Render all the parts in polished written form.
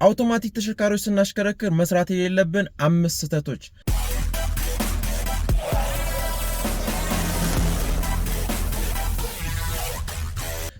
አውቶማቲክ ተሽከርካሪዎች ስናሽከረክር መስራት የሌለብን 5 ስህተቶች።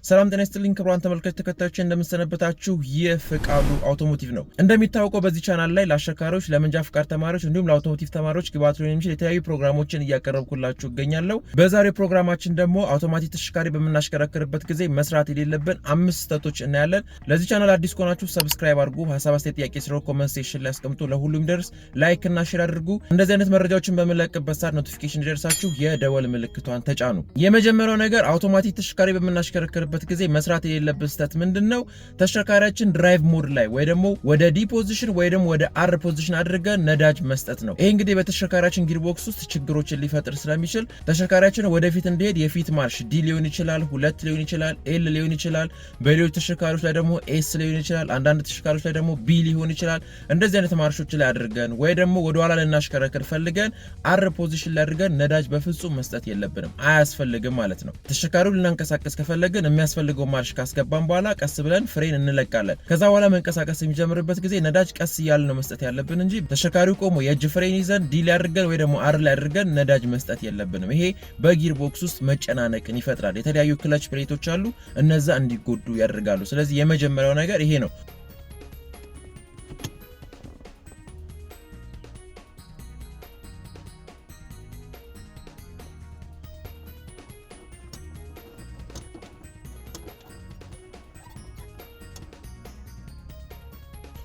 ሰላም ጤና ይስጥልኝ ክቡራን ተመልካቾች ተከታዮች እንደምንሰነበታችሁ የፍቃዱ አውቶሞቲቭ ነው። እንደሚታወቀው በዚህ ቻናል ላይ ለአሽከርካሪዎች ለመንጃ ፍቃድ ተማሪዎች እንዲሁም ለአውቶሞቲቭ ተማሪዎች ግብዓት ሊሆን የሚችል የተለያዩ ፕሮግራሞችን እያቀረብኩላችሁ እገኛለሁ። በዛሬው ፕሮግራማችን ደግሞ አውቶማቲክ ተሽከርካሪ በምናሽከረክርበት ጊዜ መስራት የሌለብን 5 ስህተቶች እናያለን። ለዚህ ቻናል አዲስ ከሆናችሁ ሰብስክራይብ አድርጉ፣ ሐሳብ አስተያየት ጥያቄ ሲኖር ኮሜንት ሴክሽን ላይ አስቀምጡ፣ ለሁሉም ደርስ ላይክ እና ሼር አድርጉ። እንደዚህ አይነት መረጃዎችን በመለቅበት ሰዓት ኖቲፊኬሽን ይደርሳችሁ የደወል ምልክቷን ተጫኑ። የመጀመሪያው ነገር አውቶማቲክ ተሽከርካሪ በምናሽከረክርበት ጊዜ መስራት የሌለበት ስህተት ምንድነው? ተሽከርካሪያችን ድራይቭ ሞድ ላይ ወይ ደግሞ ወደ ዲ ፖዚሽን ወይ ደግሞ ወደ አር ፖዚሽን አድርገን ነዳጅ መስጠት ነው። ይሄ እንግዲህ በተሽከርካሪያችን ጊርቦክስ ውስጥ ችግሮችን ሊፈጥር ስለሚችል ተሽከርካሪያችን ወደፊት እንዲሄድ የፊት ማርሽ ዲ ሊሆን ይችላል፣ 2 ሊሆን ይችላል፣ ኤል ሊሆን ይችላል፣ በሌሎች ተሽከርካሪዎች ላይ ደግሞ ኤስ ሊሆን ይችላል፣ አንዳንድ ተሽከርካሪዎች ላይ ደግሞ ቢ ሊሆን ይችላል። እንደዚህ አይነት ማርሾች ላይ አድርገን ወይ ደግሞ ወደ ኋላ ልናሽከረክር ፈልገን አር ፖዚሽን ላይ አድርገን ነዳጅ በፍጹም መስጠት የለብንም፣ አያስፈልግም ማለት ነው። ተሽከርካሪውን ልናንቀሳቀስ ከፈለግን የሚያስፈልገው ማርሽ ካስገባን በኋላ ቀስ ብለን ፍሬን እንለቃለን። ከዛ በኋላ መንቀሳቀስ የሚጀምርበት ጊዜ ነዳጅ ቀስ እያልን ነው መስጠት ያለብን እንጂ ተሽከርካሪው ቆሞ የእጅ ፍሬን ይዘን ዲ ላይ አድርገን ወይ ደግሞ አር ላይ አድርገን ነዳጅ መስጠት የለብንም። ይሄ በጊር ቦክስ ውስጥ መጨናነቅን ይፈጥራል። የተለያዩ ክለች ፕሌቶች አሉ፣ እነዛ እንዲጎዱ ያደርጋሉ። ስለዚህ የመጀመሪያው ነገር ይሄ ነው።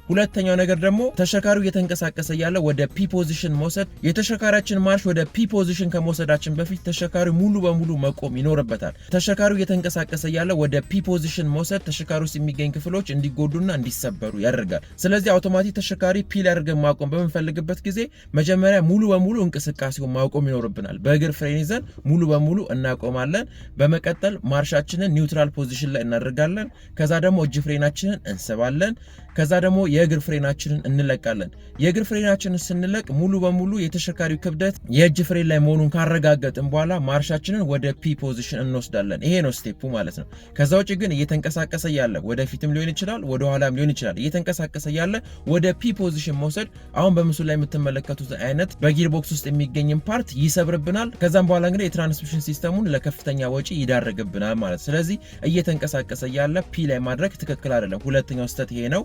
ሁለተኛው ነገር ደግሞ ተሽከርካሪው እየተንቀሳቀሰ ያለ ወደ ፒ ፖዚሽን መውሰድ። የተሽከርካሪያችን ማርሽ ወደ ፒ ፖዚሽን ከመውሰዳችን በፊት ተሽከርካሪው ሙሉ በሙሉ መቆም ይኖርበታል። ተሽከርካሪው እየተንቀሳቀሰ ያለ ወደ ፒ ፖዚሽን መውሰድ ተሽከርካሪው ውስጥ የሚገኝ ክፍሎች እንዲጎዱና እንዲሰበሩ ያደርጋል። ስለዚህ አውቶማቲክ ተሽከርካሪ ፒ ላይ አድርገን ማቆም በምንፈልግበት ጊዜ መጀመሪያ ሙሉ በሙሉ እንቅስቃሴውን ማቆም ይኖርብናል። በእግር ፍሬን ይዘን ሙሉ በሙሉ እናቆማለን። በመቀጠል ማርሻችንን ኒውትራል ፖዚሽን ላይ እናደርጋለን። ከዛ ደግሞ እጅ ፍሬናችንን እንስባለን። ከዛ ደግሞ የእግር ፍሬናችንን እንለቃለን። የእግር ፍሬናችንን ስንለቅ ሙሉ በሙሉ የተሽከርካሪው ክብደት የእጅ ፍሬን ላይ መሆኑን ካረጋገጥን በኋላ ማርሻችንን ወደ ፒ ፖዚሽን እንወስዳለን። ይሄ ነው ስቴፑ ማለት ነው። ከዛ ውጭ ግን እየተንቀሳቀሰ ያለ ወደፊትም ሊሆን ይችላል፣ ወደ ኋላም ሊሆን ይችላል። እየተንቀሳቀሰ ያለ ወደ ፒ ፖዚሽን መውሰድ አሁን በምስሉ ላይ የምትመለከቱት አይነት በጊር ቦክስ ውስጥ የሚገኝን ፓርት ይሰብርብናል። ከዛም በኋላ እንግዲህ የትራንስሚሽን ሲስተሙን ለከፍተኛ ወጪ ይዳረግብናል ማለት። ስለዚህ እየተንቀሳቀሰ ያለ ፒ ላይ ማድረግ ትክክል አይደለም። ሁለተኛው ስህተት ይሄ ነው።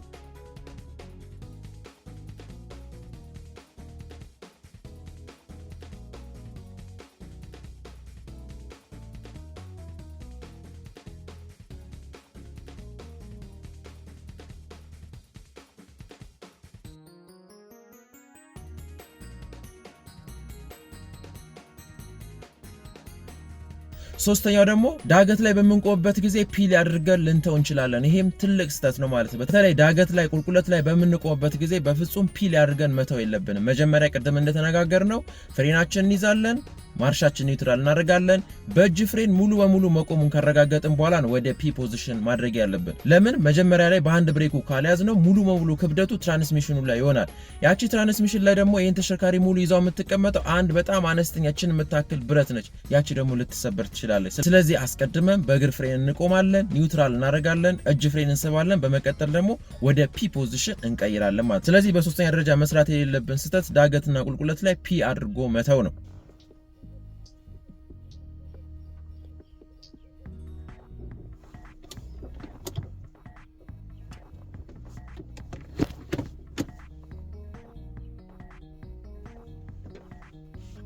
ሶስተኛው ደግሞ ዳገት ላይ በምንቆምበት ጊዜ ፒል አድርገን ልንተው እንችላለን። ይሄም ትልቅ ስህተት ነው ማለት ነው። በተለይ ዳገት ላይ ቁልቁለት ላይ በምንቆምበት ጊዜ በፍጹም ፒል አድርገን መተው የለብንም። መጀመሪያ ቀደም እንደተነጋገርነው ፍሬናችንን እንይዛለን፣ ማርሻችን ኒውትራል እናደርጋለን። በእጅ ፍሬን ሙሉ በሙሉ መቆሙን ካረጋገጥን በኋላ ነው ወደ ፒ ፖዚሽን ማድረግ ያለብን። ለምን መጀመሪያ ላይ በአንድ ብሬኩ ካልያዝነው ሙሉ በሙሉ ክብደቱ ትራንስሚሽኑ ላይ ይሆናል። ያቺ ትራንስሚሽን ላይ ደግሞ ይሄን ተሽከርካሪ ሙሉ ይዛው የምትቀመጠው አንድ በጣም አነስተኛችን የምታክል ብረት ነች። ያቺ ደግሞ ልትሰበር ትችላለች። ስለዚህ አስቀድመን በእግር ፍሬን እንቆማለን፣ ኒውትራል እናደርጋለን፣ እጅ ፍሬን እንስባለን። በመቀጠል ደግሞ ወደ ፒ ፖዚሽን እንቀይራለን ማለት። ስለዚህ በሶስተኛ ደረጃ መስራት የሌለብን ስህተት ዳገትና ቁልቁለት ላይ ፒ አድርጎ መተው ነው።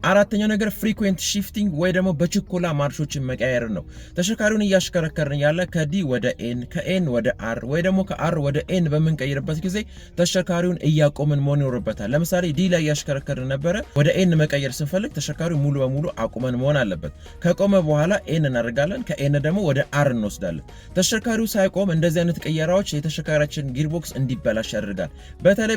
አራተኛው ነገር ፍሪኩዌንት ሺፍቲንግ ወይ ደግሞ በችኮላ ማርሾችን መቀየር ነው። ተሽከርካሪውን እያሽከረከርን ያለ ከዲ ወደ ኤን ከኤን ወደ አር ወይ ደግሞ ከአር ወደ ኤን በምንቀይርበት ጊዜ ተሽከርካሪውን እያቆምን መሆን ይኖርበታል። ለምሳሌ ዲ ላይ እያሽከረከርን ነበረ፣ ወደ ኤን መቀየር ስንፈልግ ተሽከርካሪው ሙሉ በሙሉ አቁመን መሆን አለበት። ከቆመ በኋላ ኤን እናደርጋለን፣ ከኤን ደግሞ ወደ አር እንወስዳለን። ተሽከርካሪው ሳይቆም እንደዚህ አይነት ቅየራዎች የተሽከርካሪያችን ጊርቦክስ እንዲበላሽ ያደርጋል።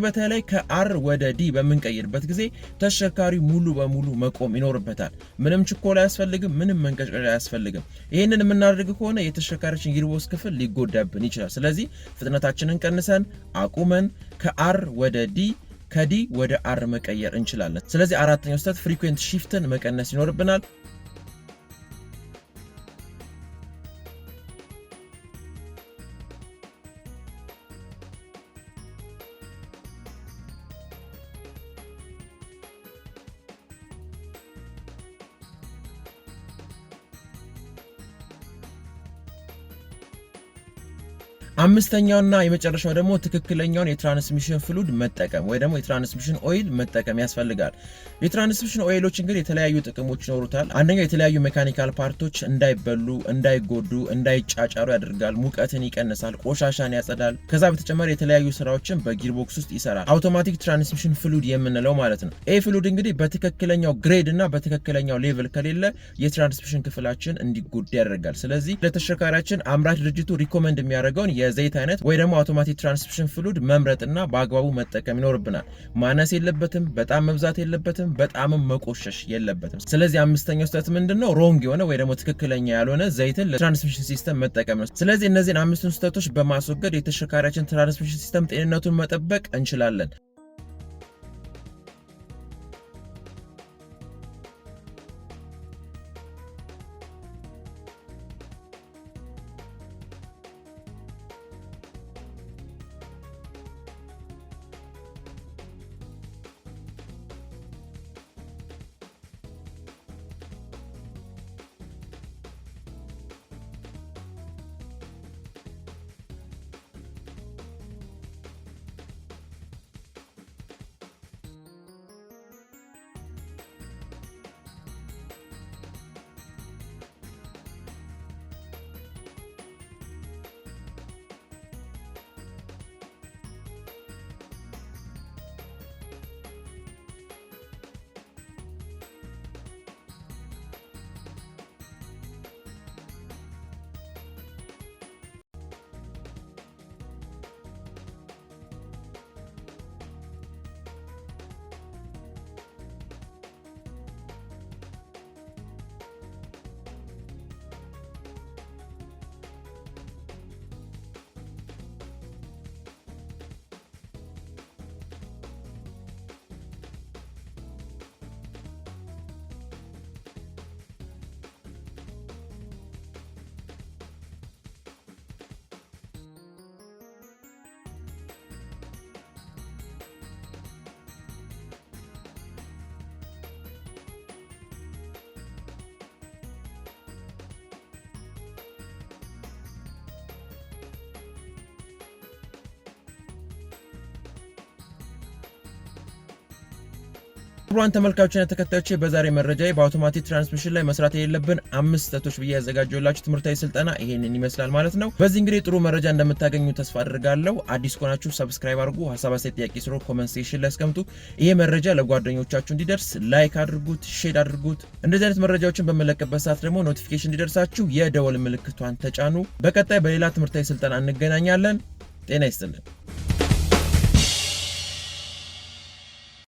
በተለይ ከአር ወደ ዲ በምንቀይርበት ጊዜ ተሽከርካሪው ሙሉ በሙሉ መቆም ይኖርበታል። ምንም ችኮላ አያስፈልግም፣ ምንም መንቀጭቀጫ አያስፈልግም። ይሄንን የምናደርግ ከሆነ የተሽከርካሪያችን ጊርቦክስ ክፍል ሊጎዳብን ይችላል። ስለዚህ ፍጥነታችንን ቀንሰን አቁመን ከአር ወደ ዲ ከዲ ወደ አር መቀየር እንችላለን። ስለዚህ አራተኛው ስህተት ፍሪኩዌንት ሺፍትን መቀነስ ይኖርብናል። አምስተኛውና የመጨረሻው ደግሞ ትክክለኛውን የትራንስሚሽን ፍሉድ መጠቀም ወይ ደግሞ የትራንስሚሽን ኦይል መጠቀም ያስፈልጋል። የትራንስሚሽን ኦይሎች እንግዲህ የተለያዩ ጥቅሞች ይኖሩታል። አንደኛው የተለያዩ ሜካኒካል ፓርቶች እንዳይበሉ፣ እንዳይጎዱ፣ እንዳይጫጫሩ ያደርጋል። ሙቀትን ይቀንሳል፣ ቆሻሻን ያጸዳል። ከዛ በተጨማሪ የተለያዩ ስራዎችን በጊርቦክስ ውስጥ ይሰራል። አውቶማቲክ ትራንስሚሽን ፍሉድ የምንለው ማለት ነው። ይህ ፍሉድ እንግዲህ በትክክለኛው ግሬድ እና በትክክለኛው ሌቭል ከሌለ የትራንስሚሽን ክፍላችን እንዲጎዳ ያደርጋል። ስለዚህ ለተሽከርካሪያችን አምራች ድርጅቱ ሪኮመንድ የሚያደርገውን የዘይት አይነት ወይ ደግሞ አውቶማቲክ ትራንስሚሽን ፍሉድ መምረጥና በአግባቡ መጠቀም ይኖርብናል። ማነስ የለበትም፣ በጣም መብዛት የለበትም፣ በጣምም መቆሸሽ የለበትም። ስለዚህ አምስተኛው ስህተት ምንድነው? ሮንግ የሆነ ወይ ደግሞ ትክክለኛ ያልሆነ ዘይትን ለትራንስሚሽን ሲስተም መጠቀም ነው። ስለዚህ እነዚህን አምስቱን ስህተቶች በማስወገድ የተሽከርካሪያችን ትራንስሚሽን ሲስተም ጤንነቱን መጠበቅ እንችላለን። ክቡራን ተመልካቾችና ተከታዮቼ በዛሬ መረጃዬ በአውቶማቲክ ትራንስሚሽን ላይ መስራት የሌለብን 5 ስህተቶች ብዬ ያዘጋጀሁላችሁ ትምህርታዊ ስልጠና ይሄንን ይመስላል ማለት ነው። በዚህ እንግዲህ ጥሩ መረጃ እንደምታገኙ ተስፋ አድርጋለሁ። አዲስ ከሆናችሁ ሰብስክራይብ አድርጉ፣ ሐሳብ አስተያየት፣ ጥያቄ ስሩ ኮሜንት ሴክሽን ላይ አስቀምጡ። ይሄ መረጃ ለጓደኞቻችሁ እንዲደርስ ላይክ አድርጉት፣ ሼር አድርጉት። እንደዚህ አይነት መረጃዎችን በመለቀበት ሰዓት ደግሞ ኖቲፊኬሽን እንዲደርሳችሁ የደወል ምልክቷን ተጫኑ። በቀጣይ በሌላ ትምህርታዊ ስልጠና እንገናኛለን። ጤና ይስጥልን።